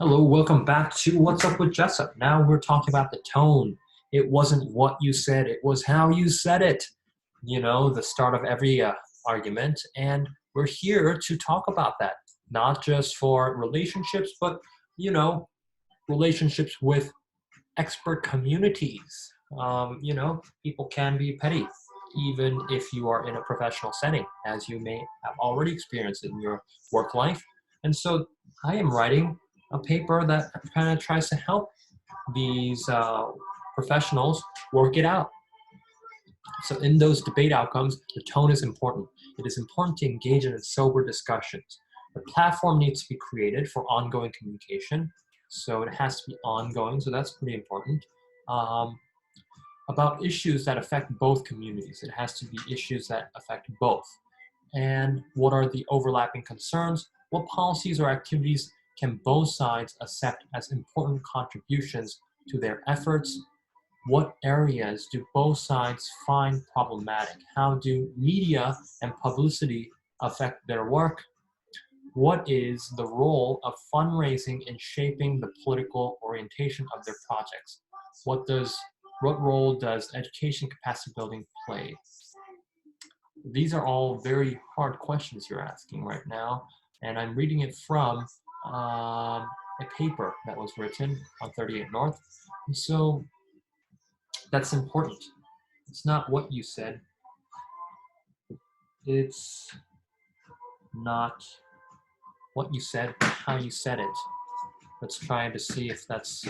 Hello, welcome back to What's Up with Jessup. Now we're talking about the tone. It wasn't what you said, it was how you said it. You know, the start of every argument. And we're here to talk about that, not just for relationships, but, you know, relationships with expert communities. People can be petty, even if you are in a professional setting, as you may have already experienced in your work life. And so I am writing a paper that kind of tries to help these professionals work it out. So in those debate outcomes, the tone is important. It is important to engage in sober discussions. The platform needs to be created for ongoing communication. So it has to be ongoing, so that's pretty important. Um, about issues that affect both communities. It has to be issues that affect both. And what are the overlapping concerns? What policies or activities can both sides accept as important contributions to their efforts? What areas do both sides find problematic? How do media and publicity affect their work? What is the role of fundraising in shaping the political orientation of their projects? What role does education capacity building play? These are all very hard questions you're asking right now, and I'm reading it from a paper that was written on 38 North. And so that's important. It's not what you said. It's not what you said, but how you said it. Let's try to see if that's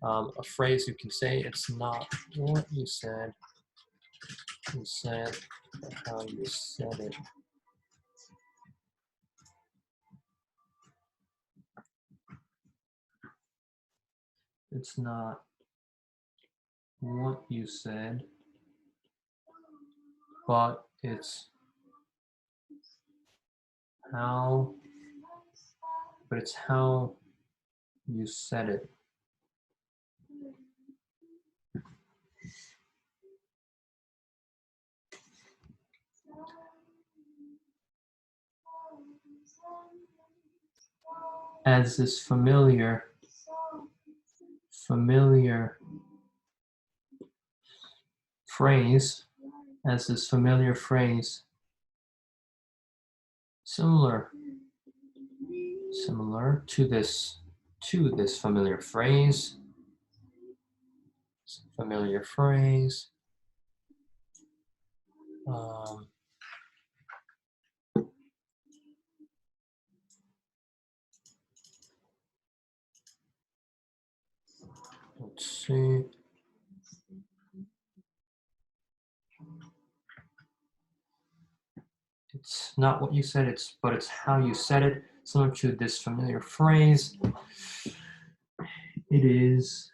a phrase you can say. It's not what you said, but how you said it. It's not what you said, but it's how you said it. As this familiar phrase, similar to this familiar phrase, um, let's see. It's not what you said, but it's how you said it. Similar to this familiar phrase. It is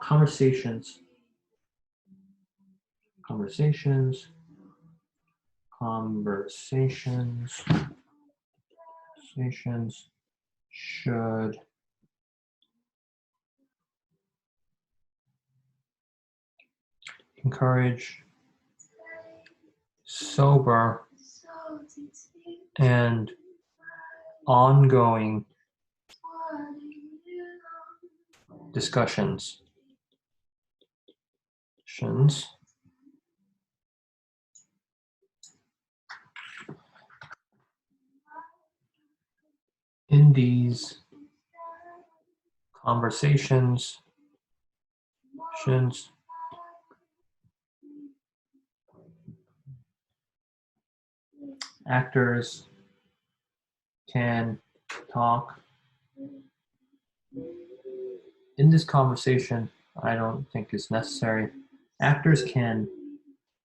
conversations should encourage sober and ongoing discussions. In these conversations, actors can talk. In this conversation, I don't think is necessary. Actors can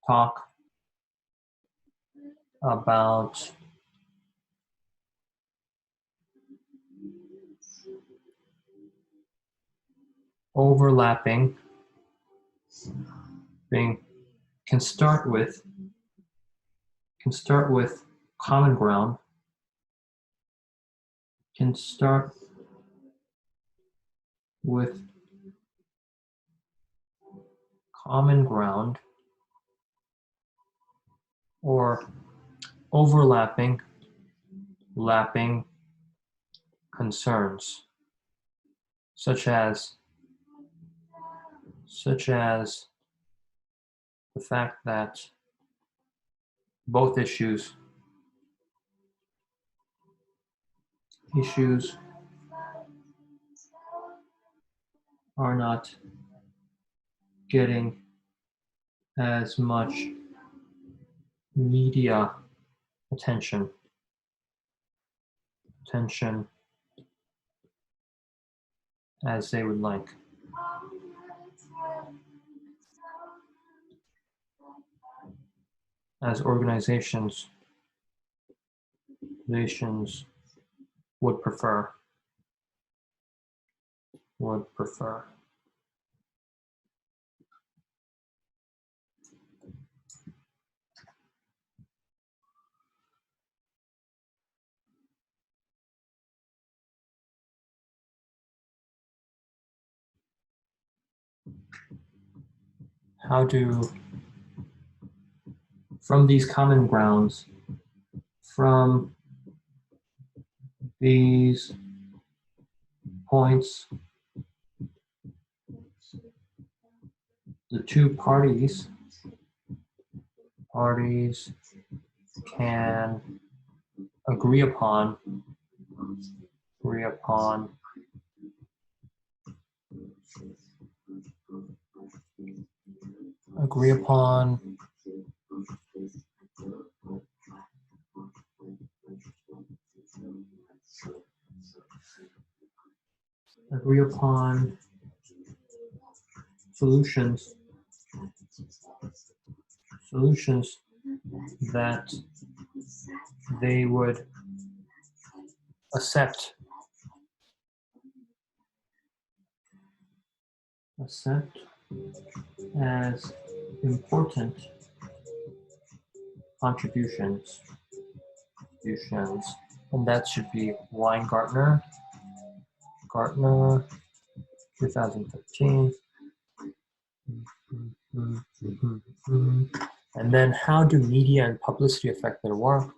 talk about overlapping can start with common ground, or overlapping overlapping concerns, such as the fact that both issues are not getting as much media attention as they would like. As organizations would prefer. From these common grounds, from these points, the two parties can agree upon solutions that they would accept as important contributions. And that should be Weingartner, 2015. And then how do media and publicity affect their work?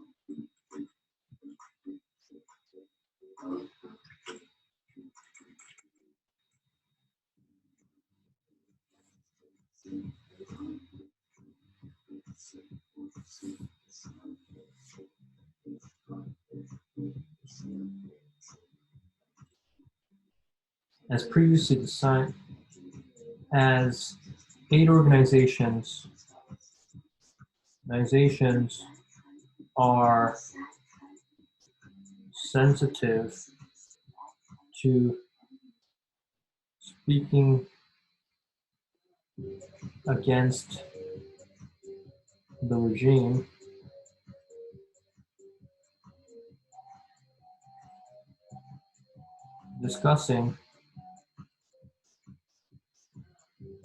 As previously decided, as aid organizations are sensitive to speaking against the regime, discussing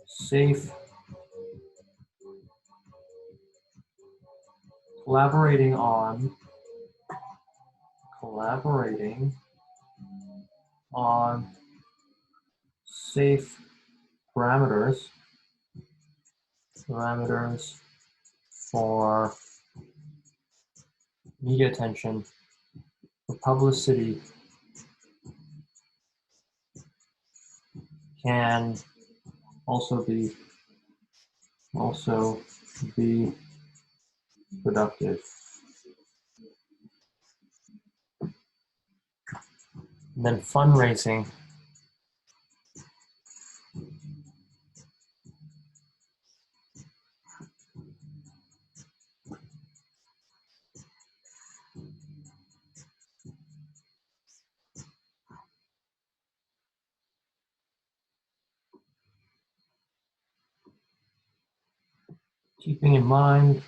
safe collaborating on safe parameters for media attention, for publicity, can also be productive. And then fundraising. Keeping in mind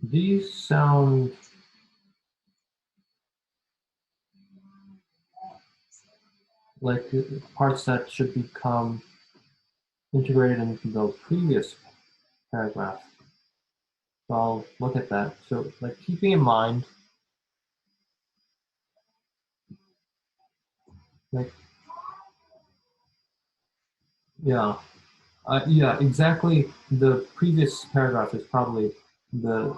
these sound like parts that should become integrated into the previous paragraph. So I'll look at that. So like keeping in mind Yeah. Yeah, exactly. The previous paragraph is probably the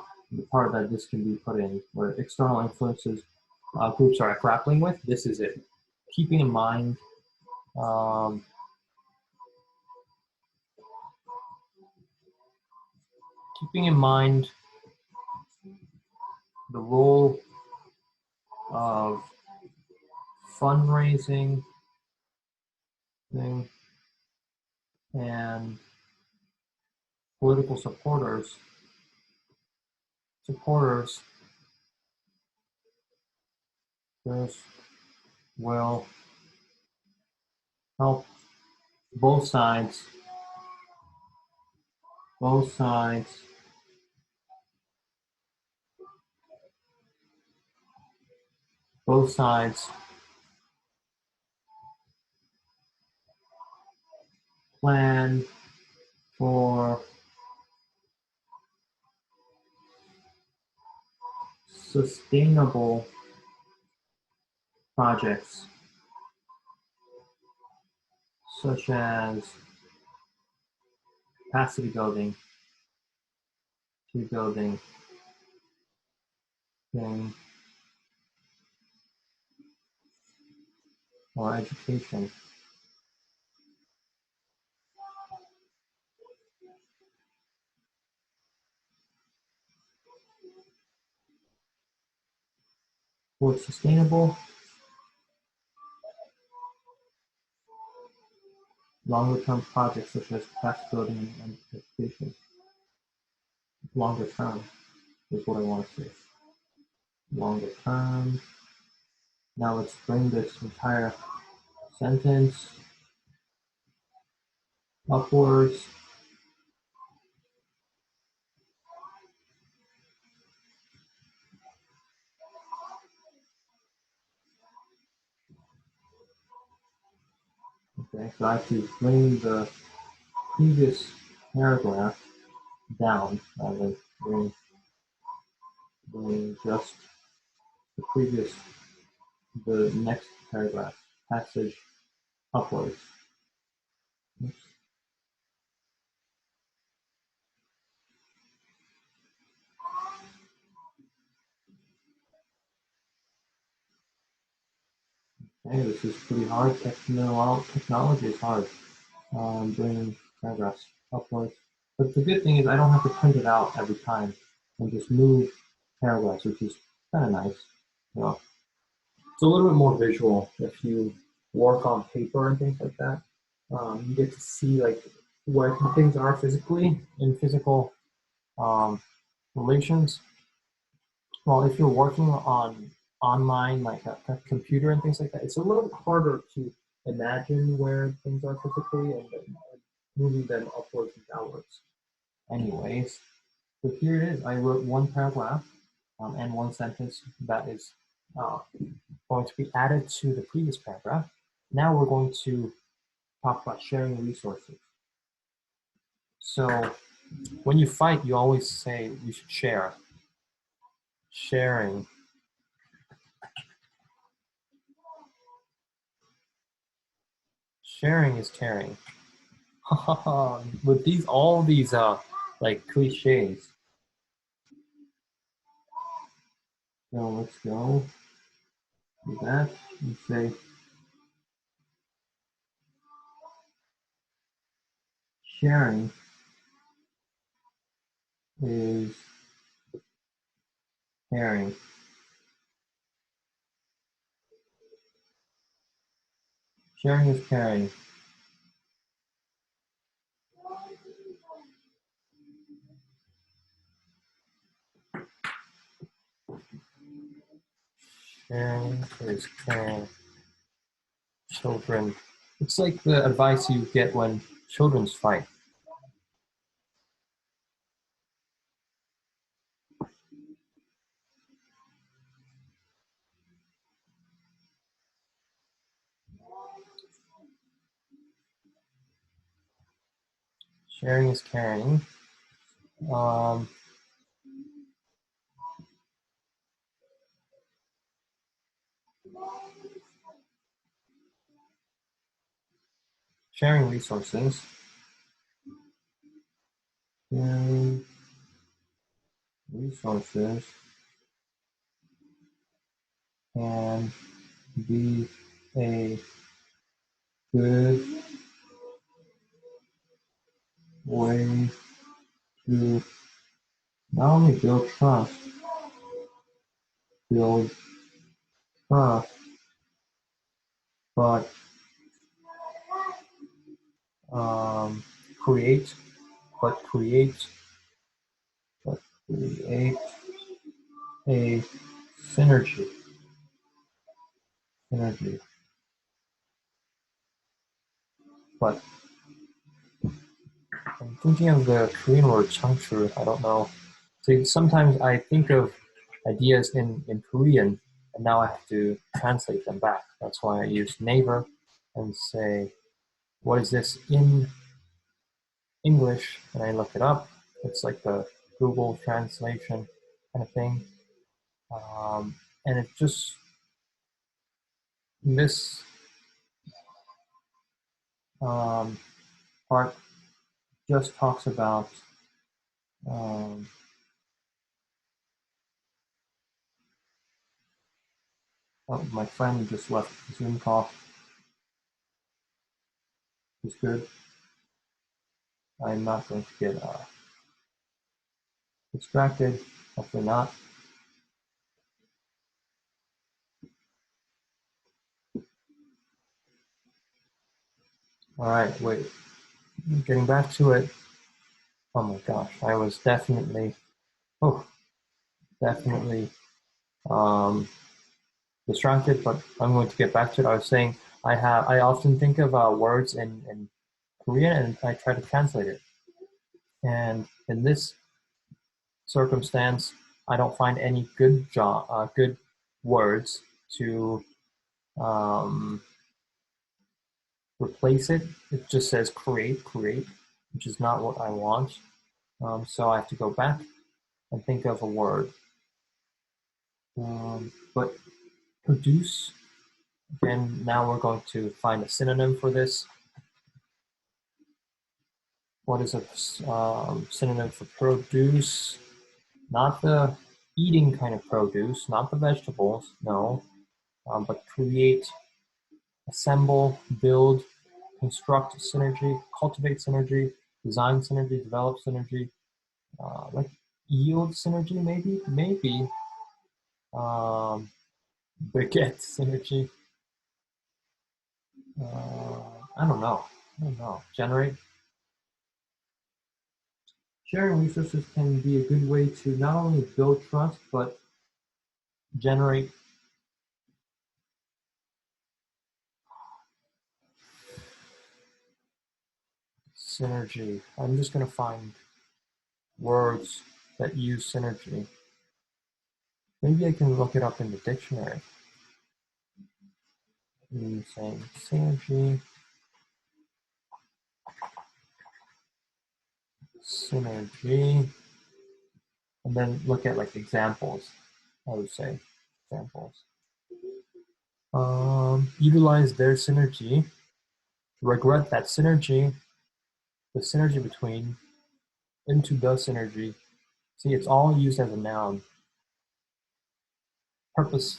part that this can be put in, where external influences groups are grappling with. This is it. Keeping in mind, um, keeping in mind the role of fundraising thing and political supporters this will help both sides both sides both sides plan for sustainable projects such as capacity building, team building, thing, or education. For sustainable, longer-term projects such as capacity building and education. Longer term is what I want to say. Longer term. Now let's bring this entire sentence upwards. Okay, so I have to bring the previous paragraph down rather than bring just the the next paragraph, passage upwards. Oops. Okay, this is pretty hard. Technology is hard. Bringing paragraphs upwards. But the good thing is I don't have to print it out every time and just move paragraphs, which is kind of nice. You know, it's a little bit more visual if you work on paper and things like that. You get to see like where things are physically in physical um, relations. Well, if you're working on online, like a computer and things like that, it's a little bit harder to imagine where things are physically and then moving them upwards and downwards. Anyways, so here it is. I wrote one paragraph and one sentence that is uh, going to be added to the previous paragraph. Now we're going to talk about sharing resources. So when you fight, you always say we should share. Sharing. Sharing is caring. With all these like cliches. So let's go do that and say sharing is caring. Sharing is caring. Sharing is caring. Children. It's like the advice you get when children's fight. Sharing is caring. Um, sharing resources, sharing resources can be a good way to not only build trust, but um, create, but create a synergy. But I'm thinking of the Korean word changchu. I don't know. So sometimes I think of ideas in Korean, and now I have to translate them back. That's why I use neighbor and say, what is this in English? And I look it up. It's like the Google translation kind of thing. And it just, this part just talks about oh, my friend just left the Zoom call. It's good. I'm not going to get distracted. Hopefully not. All right, wait. Getting back to it. Oh my gosh, I was definitely distracted, but I'm going to get back to it. I was saying I often think of words in Korean and I try to translate it. And in this circumstance, I don't find any good words to replace it. It just says create, which is not what I want. So I have to go back and think of a word. But produce, again, now we're going to find a synonym for this. What is a synonym for produce? Not the eating kind of produce, not the vegetables, no, but create, assemble, build, construct synergy, cultivate synergy, design synergy, develop synergy, like yield synergy, maybe, beget synergy. I don't know. Generate. Sharing resources can be a good way to not only build trust, but generate synergy. I'm just going to find words that use synergy. Maybe I can look it up in the dictionary. Saying synergy, and then look at like examples. I would say examples. Utilize their synergy. Regret that synergy. The synergy between, into the synergy. See, it's all used as a noun. Purpose,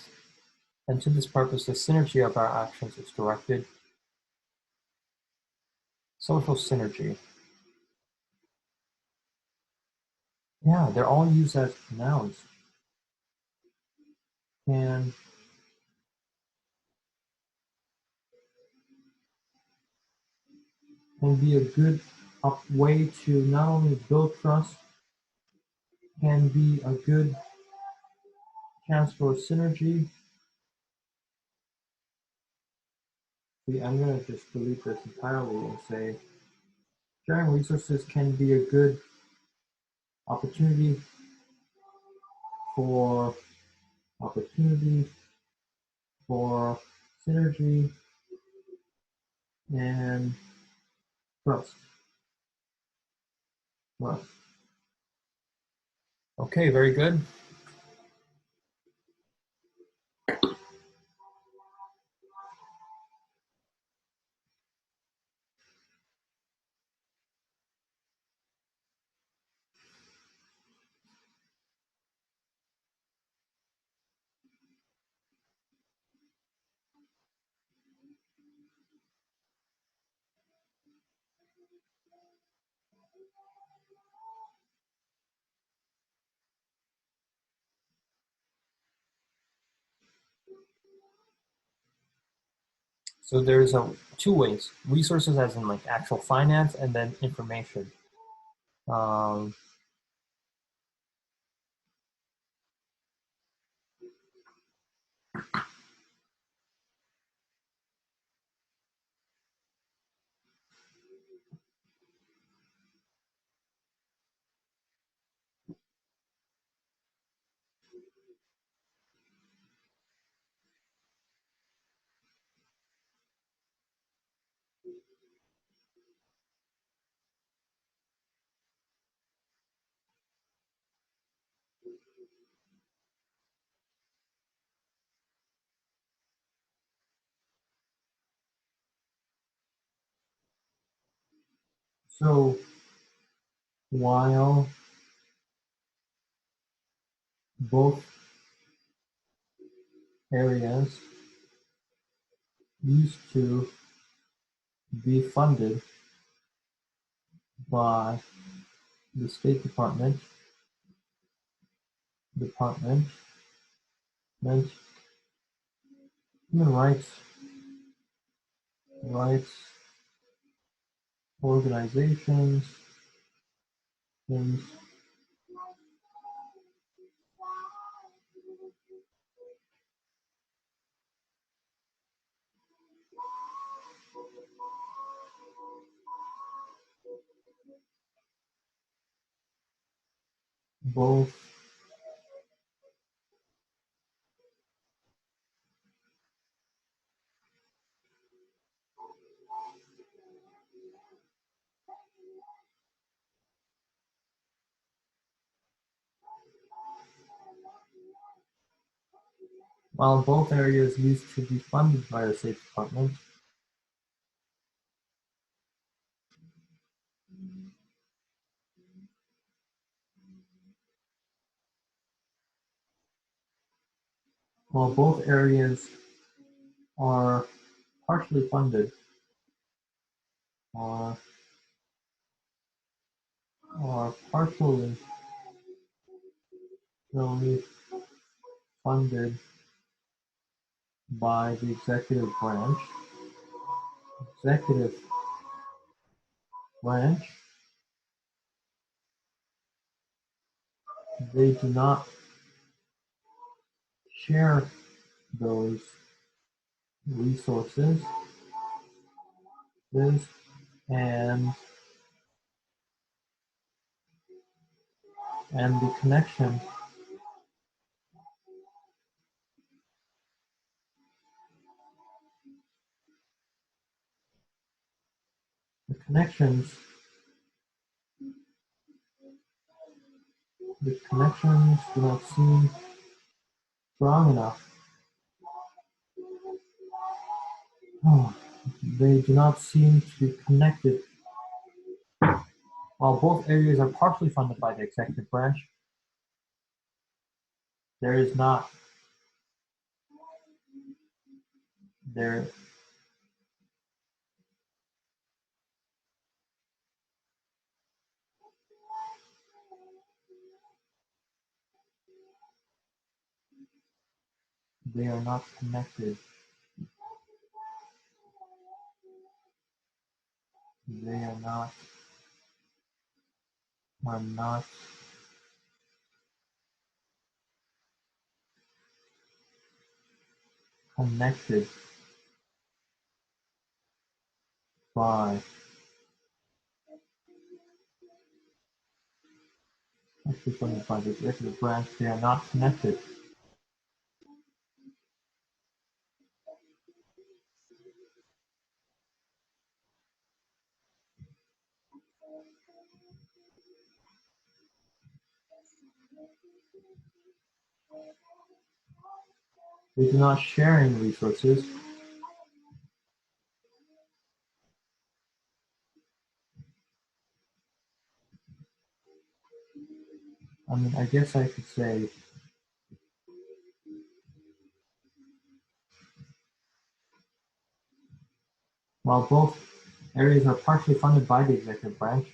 and to this purpose, the synergy of our actions is directed. Social synergy. Yeah, they're all used as nouns. Can be a good way to not only build trust, can be a good chance for synergy. See, I'm going to just delete this entirely and say sharing resources can be a good opportunity for synergy and trust. Okay, very good. So there's two ways: resources, as in like actual finance, and then information. Um, so while both areas used to be funded by the State Department, Human rights organizations, things, both while both areas used to be funded by the State Department, while both areas are partially funded or are partially funded by the executive branch, they do not share those resources and and the connection the connections do not seem strong enough. Oh, they do not seem to be connected. While both areas are partially funded by the executive branch, there is not there they are not connected. They are not connected by actually funded by the executive branch. They are not connected. They do not share any resources. I mean, I guess I could say while both Areas are partially funded by the executive branch.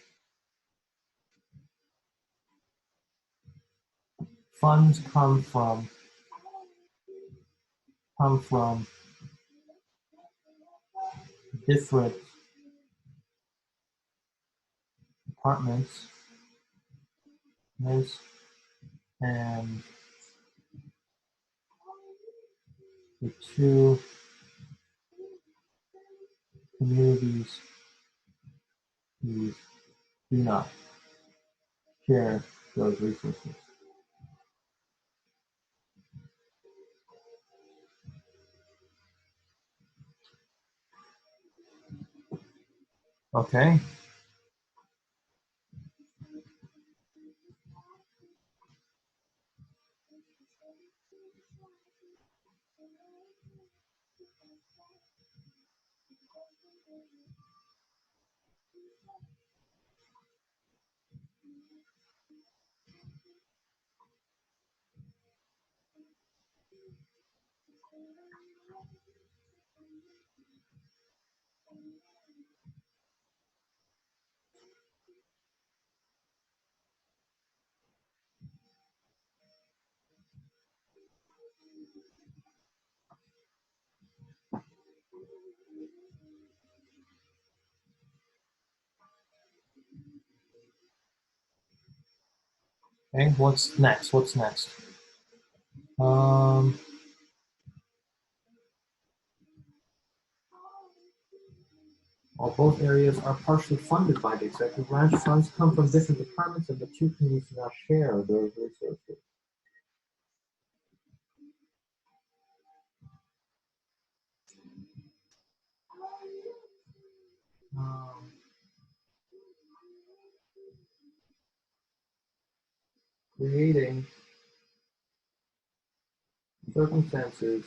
Funds come from different departments, and the two communities do not share those resources. Okay. Okay, what's next? While both areas are partially funded by the executive branch, funds come from different departments and the two communities do not share those resources. Creating circumstances,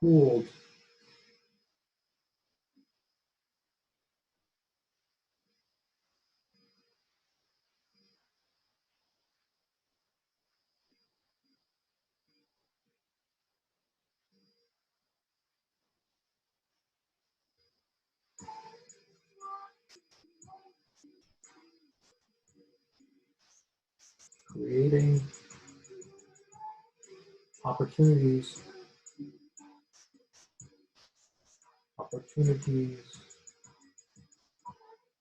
pooled creating opportunities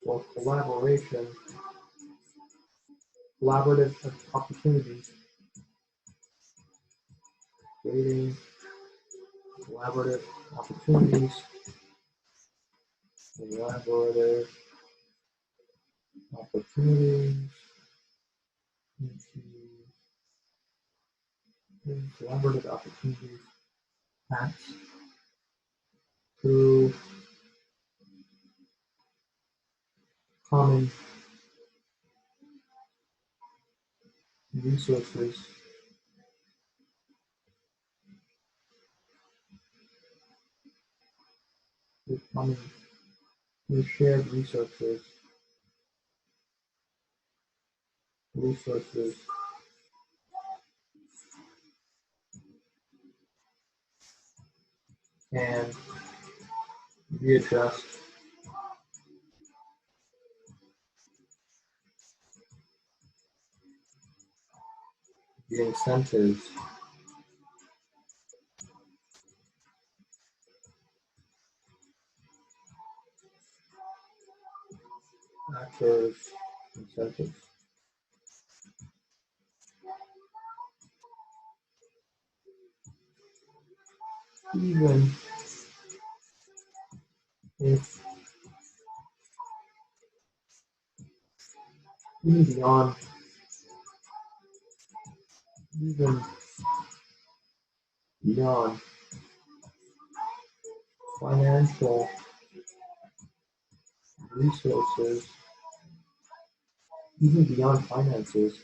for collaborative opportunities, creating collaborative opportunities, collaborative opportunities, collaborative opportunities, paths through common resources, through shared resources, and readjust the incentives actors incentives. Even if beyond even beyond financial resources, even beyond finances,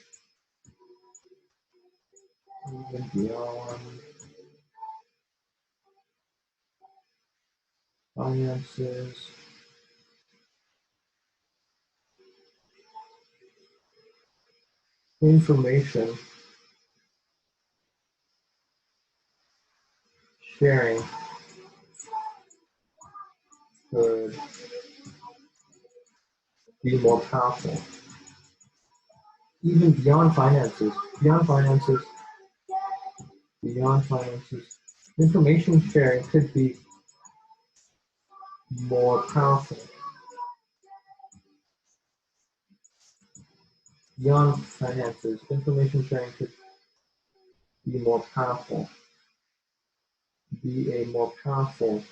even beyond finances, Information sharing could be more powerful, even beyond finances. Beyond finances, information sharing could be more powerful. Beyond finances, information sharing could be more powerful. Be a more powerful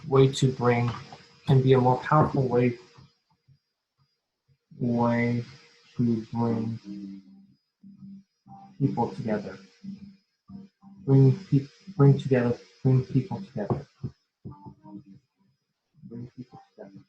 way to bring, can be a more powerful way to bring people together. Bring people together. Bring people together. Bring people together.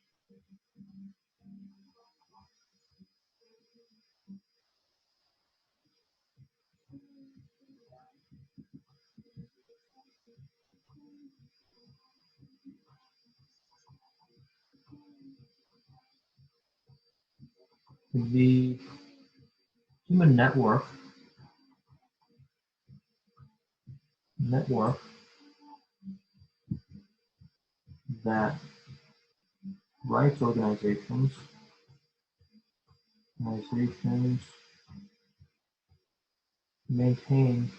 The human network that rights organizations maintain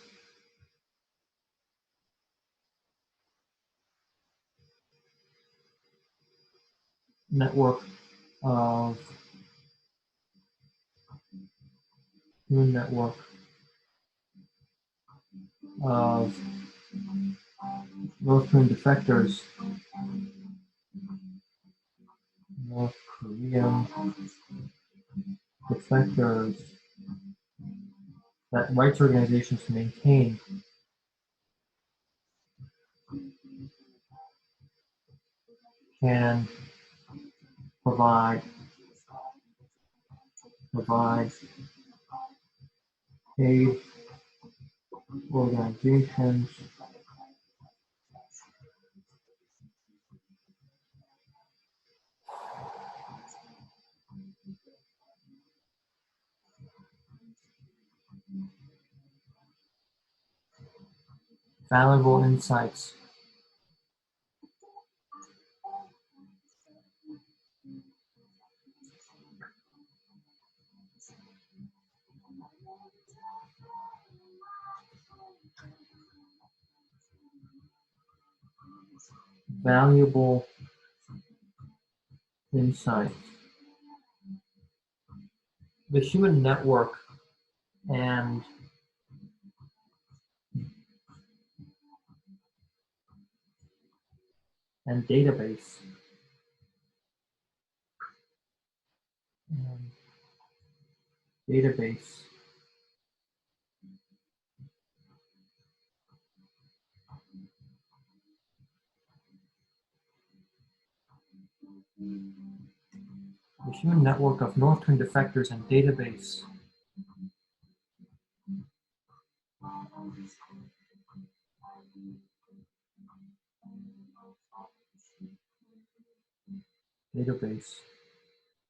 network of human network of North Korean defectors, North Korean defectors that rights organizations maintain can provide aid organizations valuable insights. Valuable insights. The human network and database the human network of North Korean defectors and database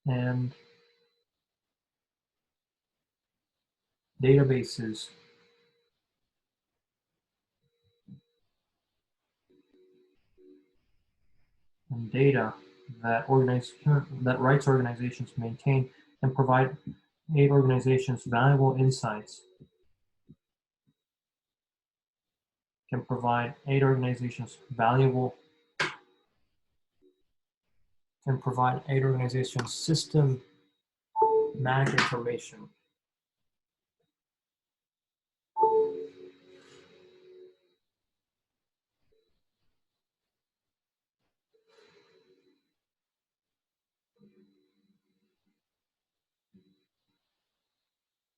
and databases and data that rights organizations maintain and provide aid organizations valuable insights. Can provide aid organizations systematic information.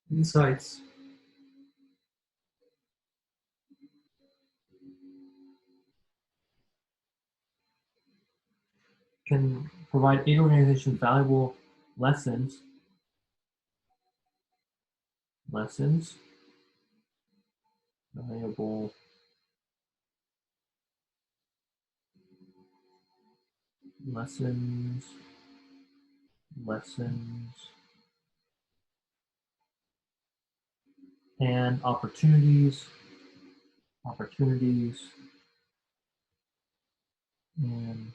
Insights can provide aid organizations valuable lessons valuable lessons, and opportunities, and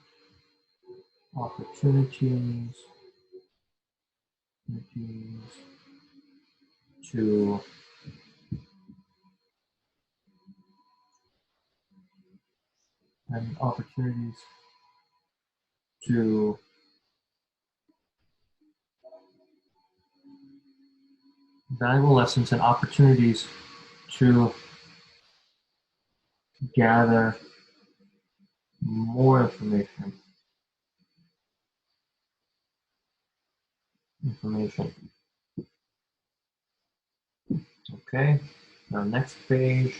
opportunities to valuable lessons and opportunities to gather more information. Okay, now next page.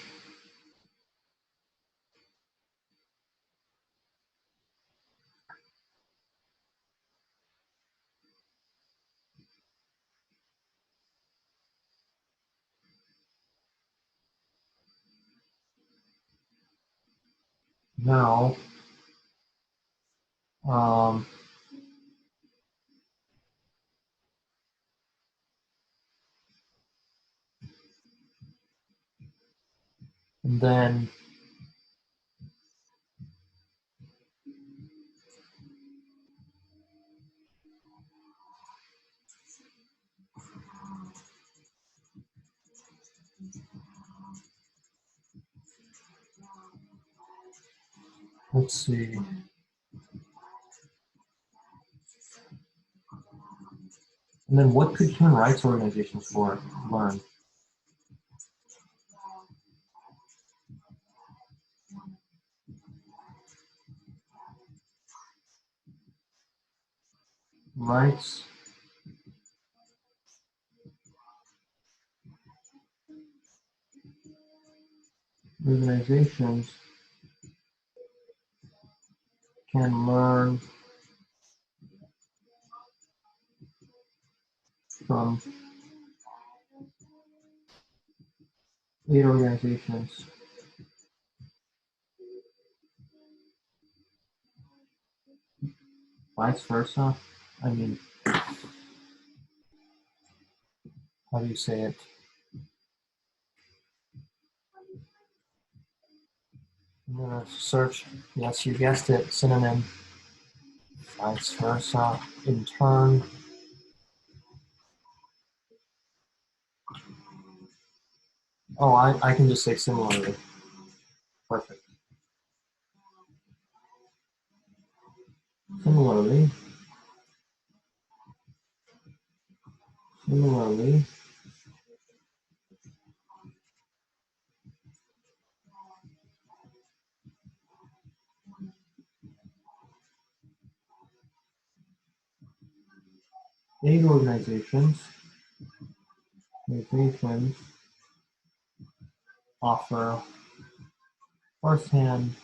Now, and then let's see. And then what could human rights organizations learn? Rights organizations can learn from aid organizations. Vice versa. I mean, how do you say it? I'm gonna search. Yes, you guessed it. Synonym. Vice versa. In turn. Oh, I can just say similarly. Perfect. Similarly, aid organizations offer first-hand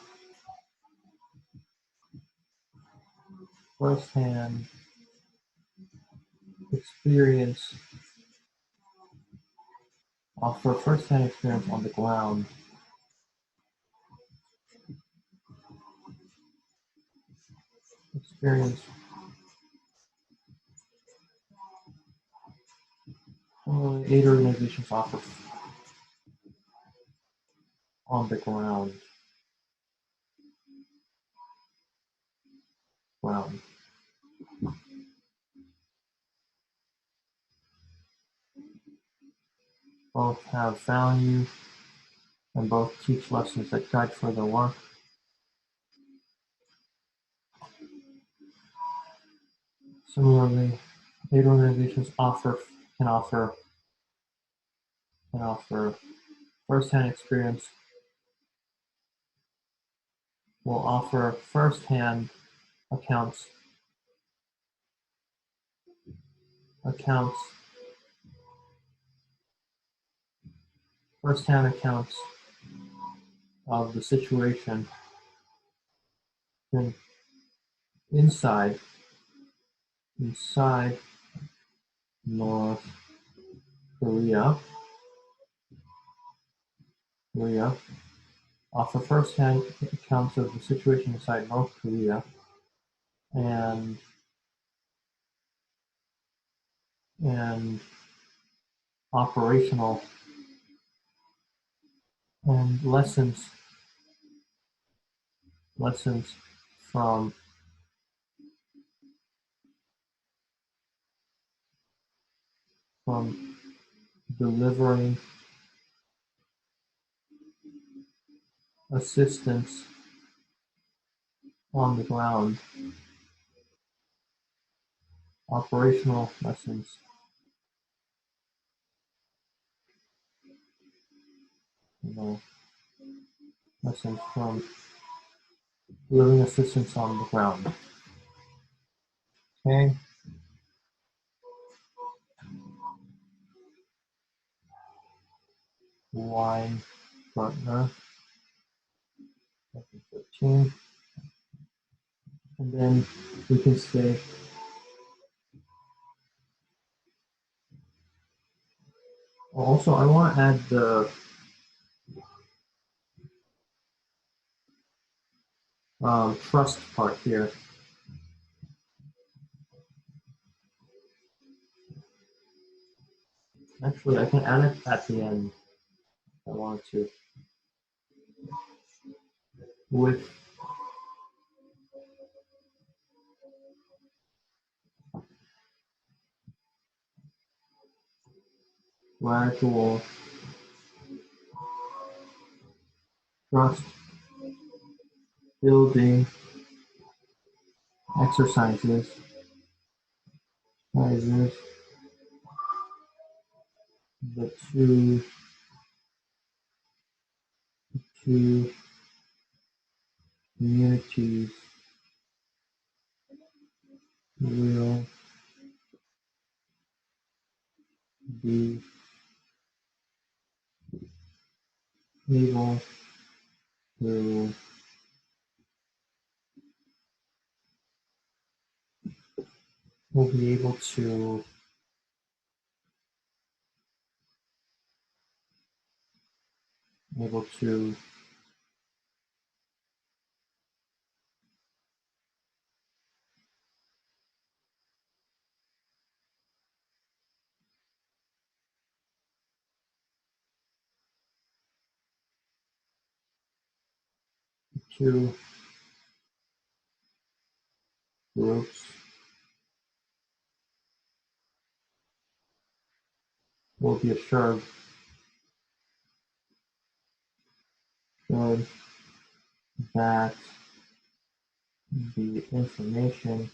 experience on the ground. Aid organizations offer on the ground. Both have value and both teach lessons that guide further work. Similarly, aid organizations can offer first-hand experience. Will offer first-hand accounts of the situation inside North Korea. Offer first-hand accounts of the situation inside North Korea. and operational and lessons from delivering assistance on the ground. Operational lessons. Lessons from delivering assistance on the ground. Okay. Wine partner. 13. And then we can say also I want to add the trust part here. Actually, I can add it at the end if I wanted to. With gradual trust building exercises, the two communities will be able to able to groups will be assured that the information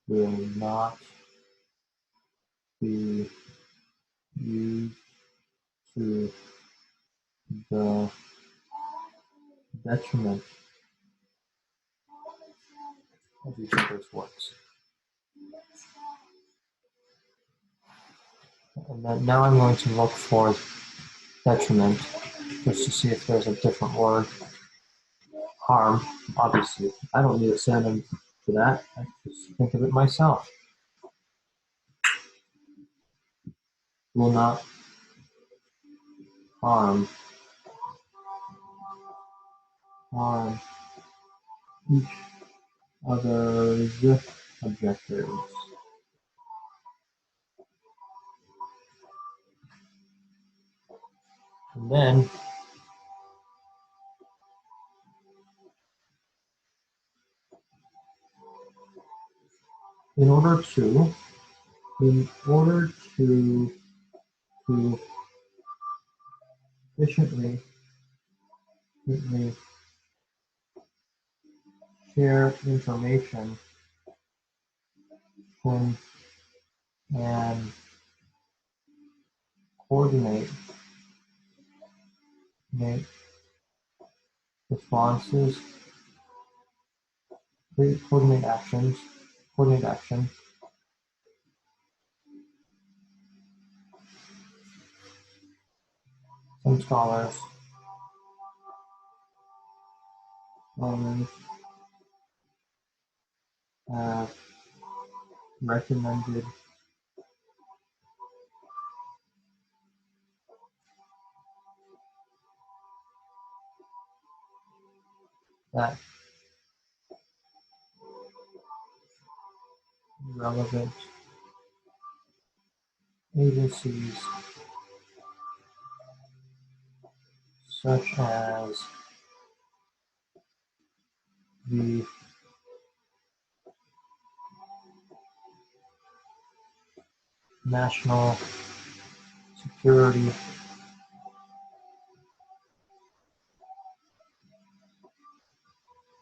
will not be used to the detriment of each other's works. And then now I'm going to look for detriment just to see if there's a different word. Harm, obviously. I don't need a synonym for that. I just think of it myself. Will not harm each other's objectives. And then in order to efficiently share information and coordinate responses, coordinate action. Some scholars have recommended that relevant agencies such as the National Security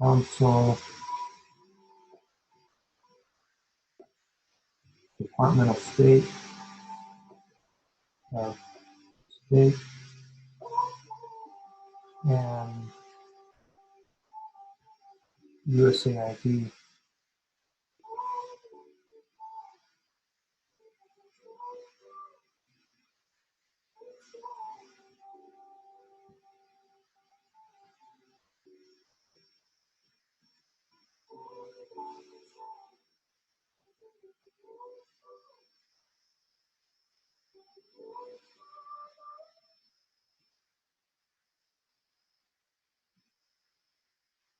Council, Department of State, and USAID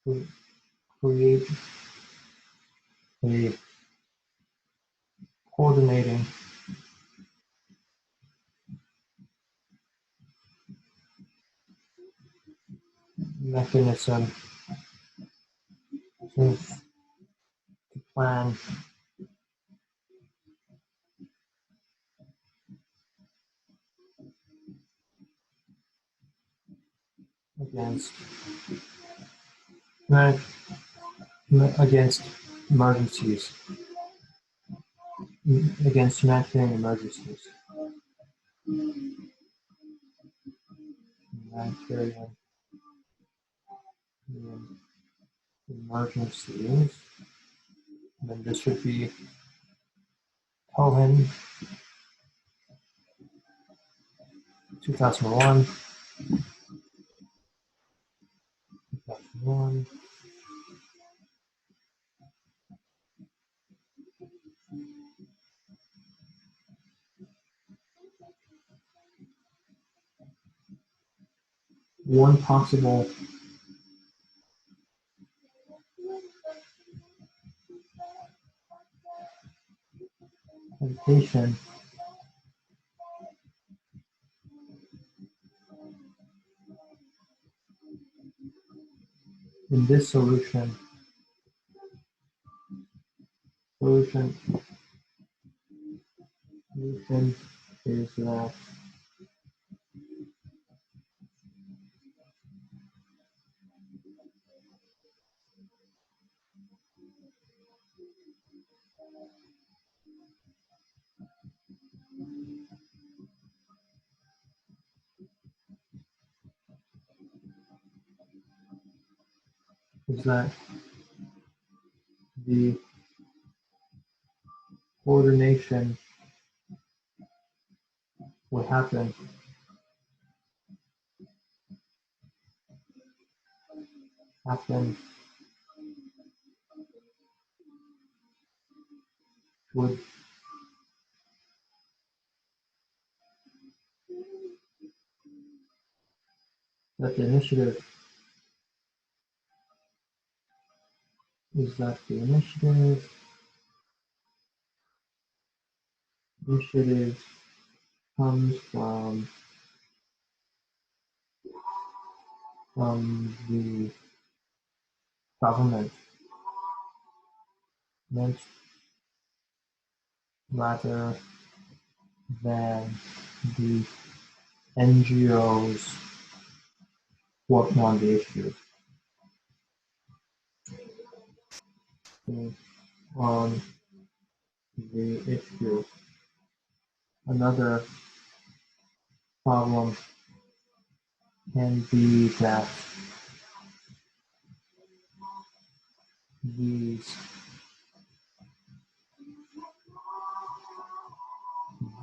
to create a coordinating mechanism to plan against against emergencies, against humanitarian emergencies. Humanitarian emergencies. And then this would be Cohen, 2001. 2001. One possible temptation in this solution is that the coordination would happen would that the initiative comes from the government rather than the NGOs working on the issue. On the issue. Another problem can be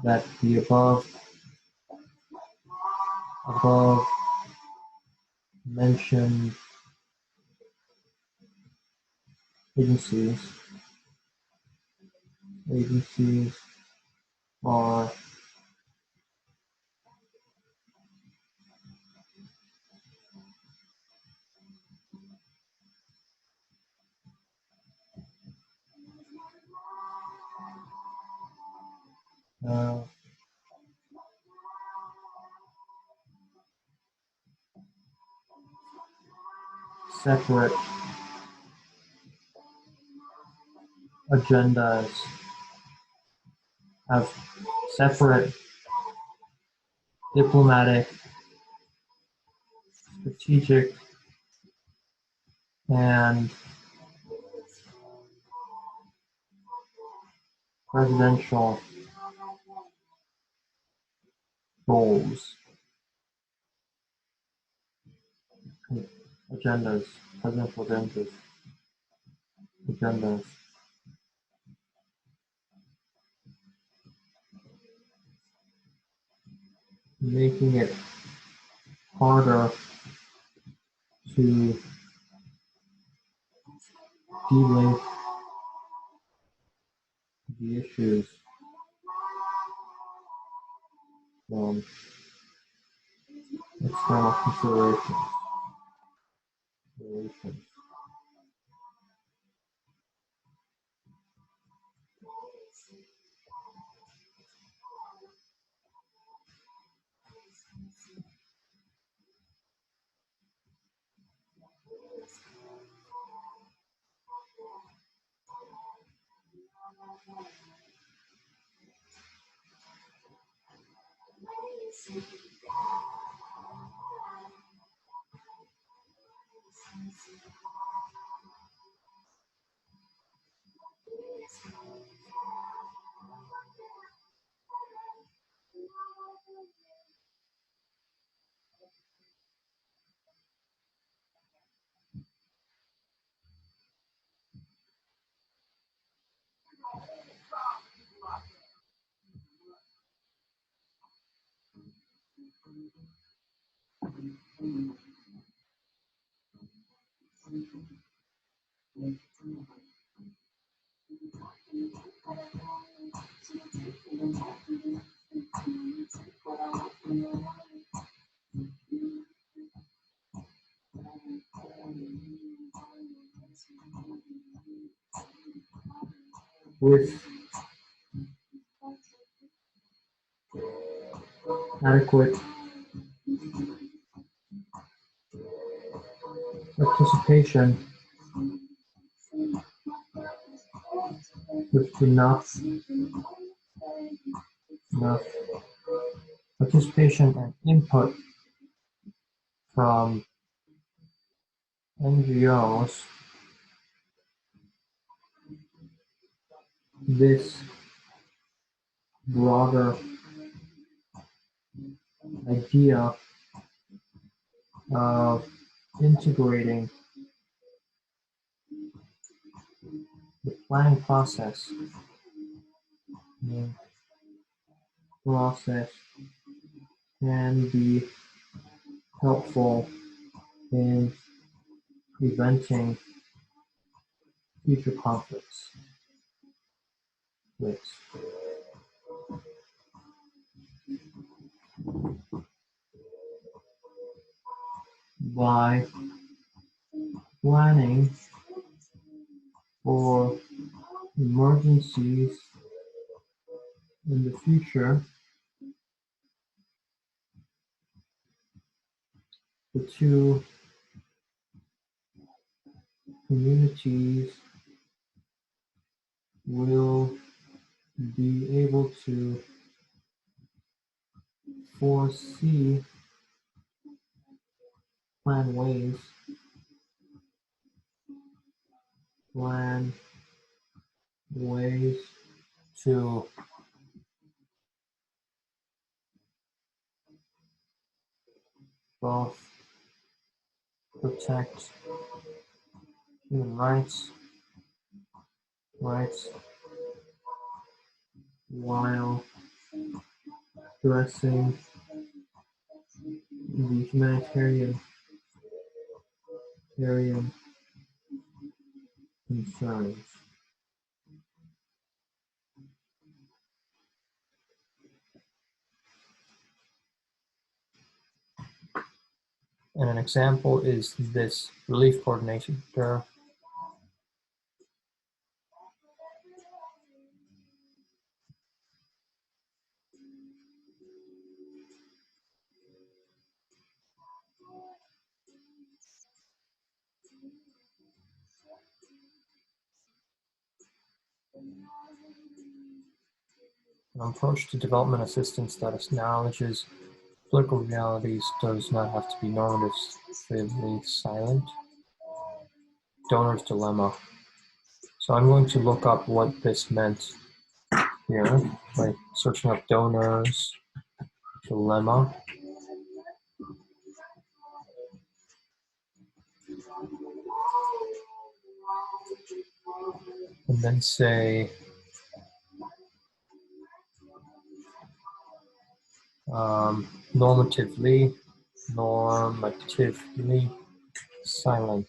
that the above mentioned agencies are uh, separate agendas, have separate diplomatic, strategic, and presidential goals, agendas, presidential agendas, making it harder to de-link the issues from external considerations, relations. With adequate participation, with enough participation and input from NGOs, this broader idea of integrating the planning process can be helpful in preventing future conflicts by planning for emergencies in the future. The two communities will be able to foresee, plan ways to both protect human rights while addressing the humanitarian concerns. And an example is this relief coordinator. An approach to development assistance that acknowledges political realities does not have to be normatively silent. Donor's dilemma. So I'm going to look up what this meant here by searching up donor's dilemma. And then say normatively silent.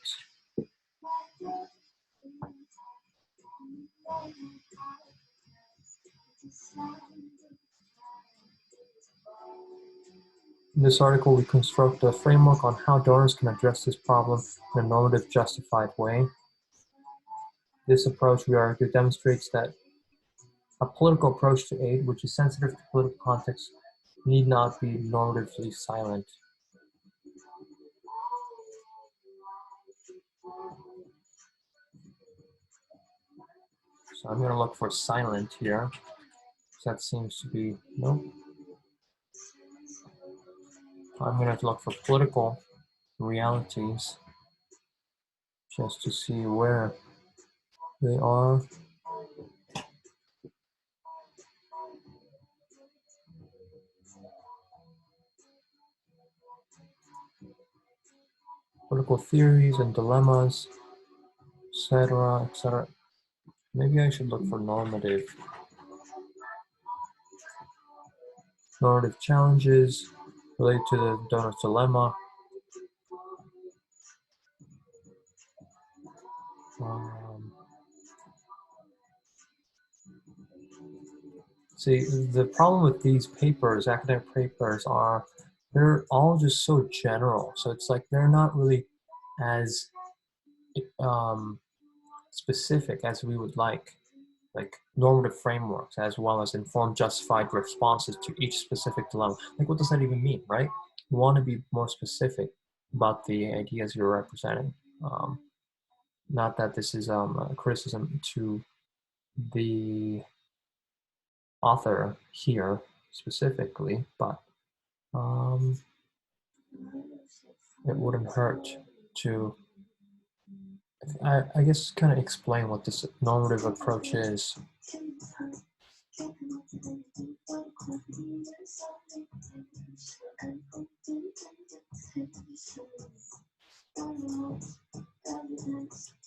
In this article, we construct a framework on how donors can address this problem in a normative, justified way. This approach, we argue, demonstrates that a political approach to aid, which is sensitive to political context, need not be normatively silent. So I'm going to look for silent here. That seems to be, no. I'm going to look for political realities just to see where they are. Political theories and dilemmas, etc., etc. Maybe I should look for normative challenges related to the donor's dilemma. See, the problem with these papers, academic papers, are they're all just so general. So it's like they're not really as specific as we would like normative frameworks, as well as informed, justified responses to each specific dilemma. Like, what does that even mean, right? You want to be more specific about the ideas you're representing. Not that this is a criticism to the author here specifically, but it wouldn't hurt to, I guess, kind of explain what this normative approach is.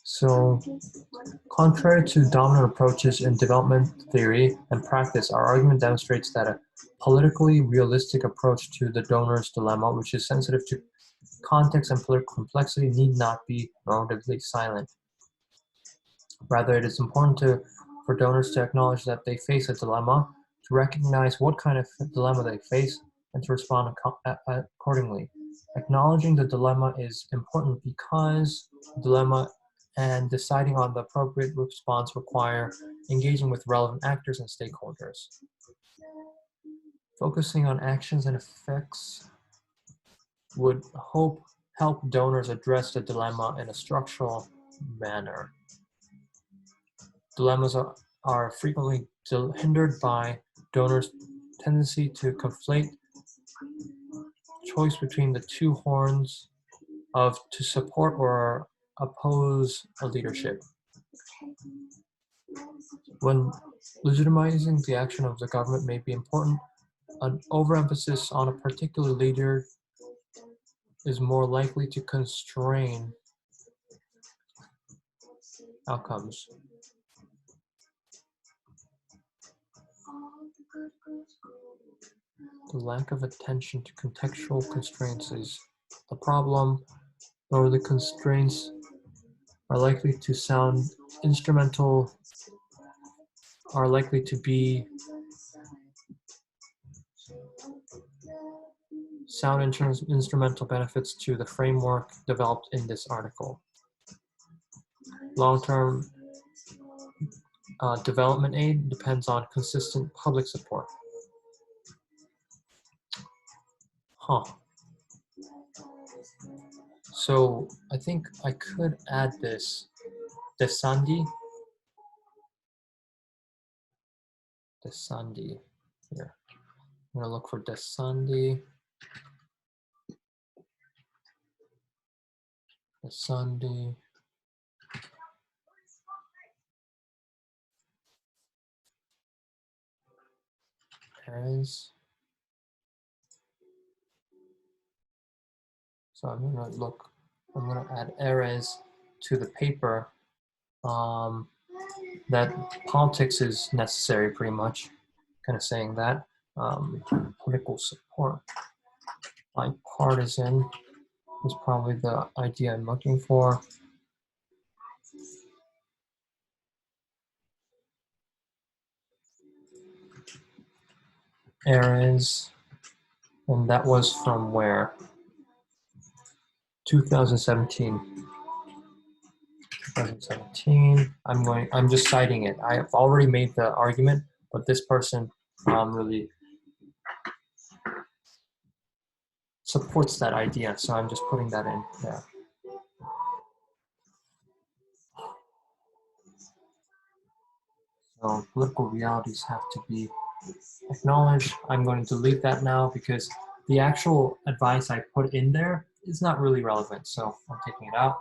So, contrary to dominant approaches in development theory and practice, our argument demonstrates that a politically realistic approach to the donor's dilemma, which is sensitive to context and political complexity, need not be normatively silent. Rather, it is important for donors to acknowledge that they face a dilemma, to recognize what kind of dilemma they face, and to respond accordingly. Acknowledging the dilemma is important because the dilemma and deciding on the appropriate response require engaging with relevant actors and stakeholders. Focusing on actions and effects would help donors address the dilemma in a structural manner. Dilemmas are frequently hindered by donors' tendency to conflate choice between the two horns to support or oppose a leadership. When legitimizing the action of the government may be important, an overemphasis on a particular leader is more likely to constrain outcomes. The lack of attention to contextual constraints is the problem, or the constraints are likely to sound instrumental, are likely to be sound instrumental benefits to the framework developed in this article. Long-term development aid depends on consistent public support. So I think I could add this desandi Desandi. Here. I'm gonna look for Desandi. Desandi. Errors. So I'm gonna add errors to the paper. That politics is necessary, pretty much. Kind of saying that. Political support. Bipartisan is probably the idea I'm looking for. Errors, and that was from where? 2017. 2017. I'm just citing it. I've already made the argument, but this person really supports that idea, so I'm just putting that in there. So political realities have to be acknowledged. I'm going to delete that now because the actual advice I put in there is not really relevant, so I'm taking it out.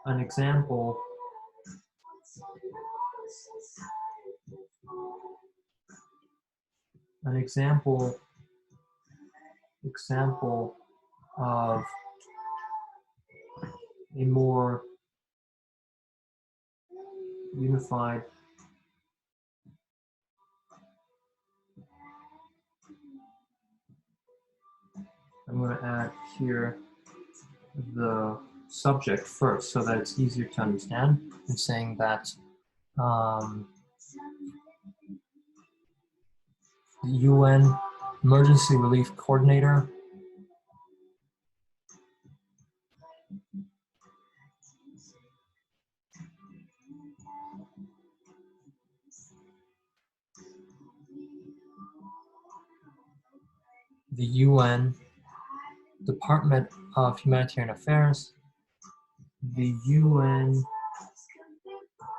An example of a more unified I'm going to add here the subject first so that it's easier to understand, and saying that the UN Emergency Relief Coordinator the UN Department of Humanitarian Affairs, the UN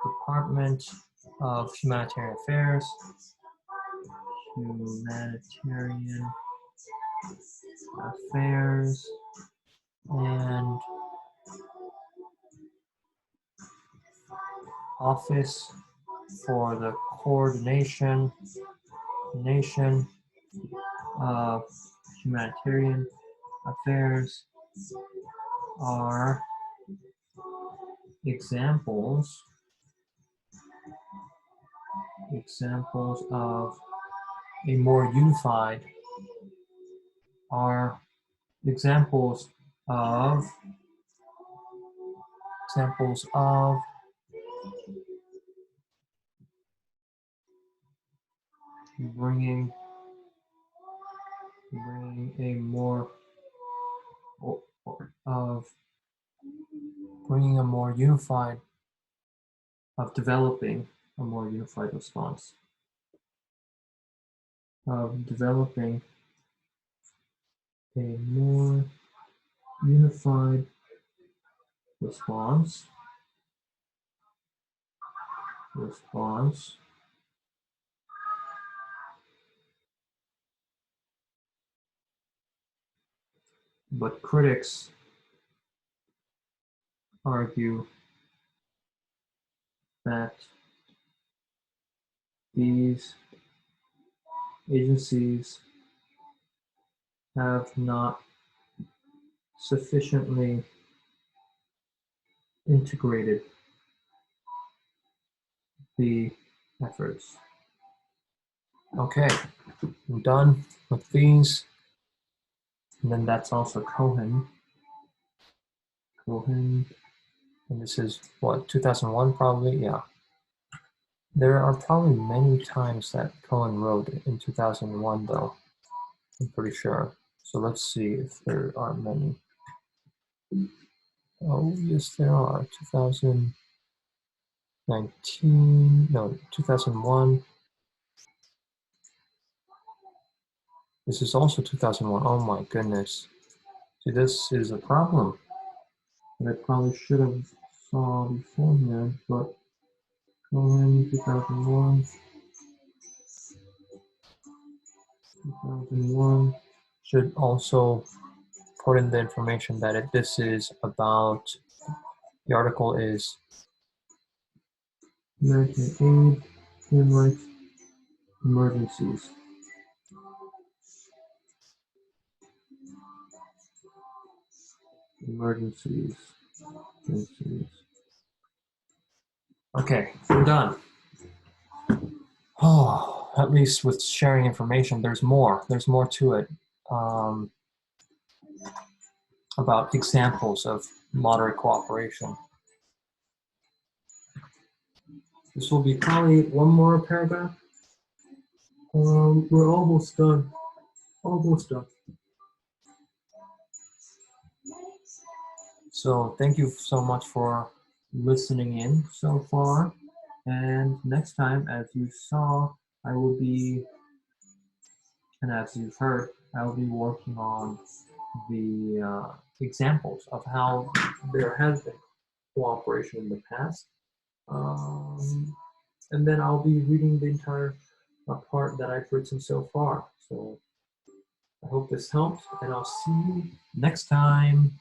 Department of Humanitarian Affairs, and Office for the Coordination of Humanitarian Affairs are examples of a more unified, are examples of bringing a more unified, of developing a more unified response, of developing a more unified response, but critics argue that these agencies have not sufficiently integrated the efforts. Okay, I'm done with these. And then that's also Cohen, and this is what, 2001 probably, yeah. There are probably many times that Cohen wrote in 2001 though, I'm pretty sure. So let's see if there are many. Oh, yes, there are. 2019, no, 2001. This is also 2001. Oh my goodness. See, this is a problem. that I probably should have saw beforehand, but Cohen 2001, 2001 should also put in the information that this is about, the article is American Aid, Human Rights, Emergencies. Emergencies. Okay, we're done. Oh, at least with sharing information, there's more. There's more to it. About examples of moderate cooperation. This will be probably one more paragraph. We're almost done. Almost done. So thank you so much for listening in so far. And next time, as you saw, I will be, and as you've heard, I will be working on the examples of how there has been cooperation in the past. And then I'll be reading the entire part that I've written so far. So I hope this helped, and I'll see you next time.